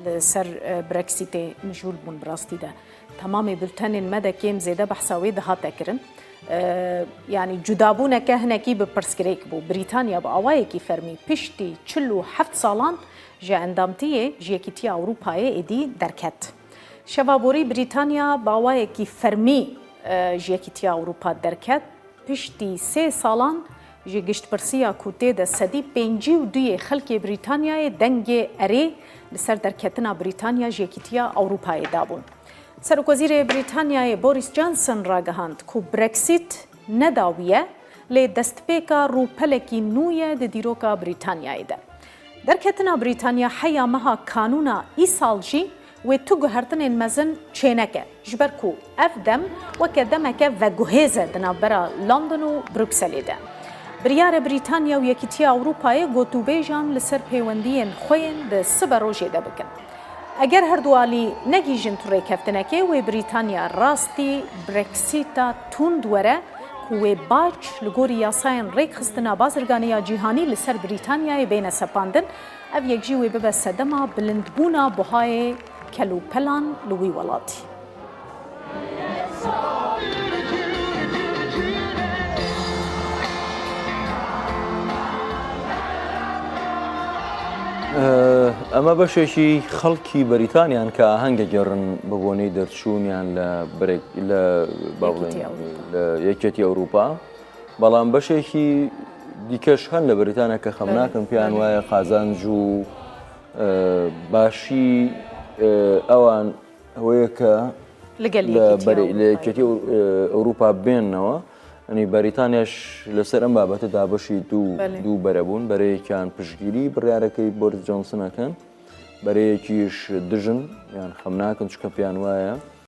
لسر بريكسيتي مجهول بون براستي ده تمامي بلتن مدى كيم زيدا بحساوي ده هاتكرن يعني جدابونا كهنكي ببرسكريك بو بريطانيا بأوايكي فرمي بيشتي تشلو 7 سالان جا اندامتيه جيكيتيا أوروباي إدي دركت شبابوري بريطانيا بأوايكي فرمي جيكيتيا أوروبا دركت بيشتي 3 سالان جي گشت برسيا كوتي ده سدي بينجي ودوية خلقي بريطانيا دنگي اري لسر دركتنا بريطانيا جيكيتيا أوروباي دابون سرک وزیر بریتانیای بوریس جانسون راگهاند کو برکسیت نداویه لی دستپیکا روپلکی نویه د دیروکا بریتانیای ده. درکتنا بریتانیا حیا مها کانونا ای سالجی و تو گهرتن مزن چینکه جبر کو افدم و کدمکه و گهیزه دنابرا لندن و بروکسلی ده. بریار بریتانیا و یکیتیا اروپای گوتو بیجان لسر پیوندین خوین ده سبر روژه ده بکن. اگر هر دوالی نگیجن تو ریکفتنکه و بریتانیا راستی برکسیتا تون دوره و باج لگوری یاساین ریک خستنا بازرگانیا جیهانی لسر بریتانیای بین سپاندن او یک جیوی ببه سدما بلندبونا بهای کلو پلان لوی ولاتی. ئەمە بەشێکی خەڵکی بەریتانیان کە هەنگە گەڕن ببوونەی دەرچوونیان لە یەکێتی ئەوروپا بەڵام بەشێکی دیکەش هەن لە بەریتانیا کە خەمناکەن پێیان وایە قازانج و باشی ئەوان ئەوەیە کە لە یەکێتی ئەوروپا بێننەوە ئەنی بەریتانیاش لەسەر ئەم بابەتەدا بەشی دوو بەرەبوون بەرەیەکیان پشتگیری بڕیارەکەی بۆریس جۆنسنەکەن بەرەیەکیش دژن یان خەمناکەن چکە پێیان وایە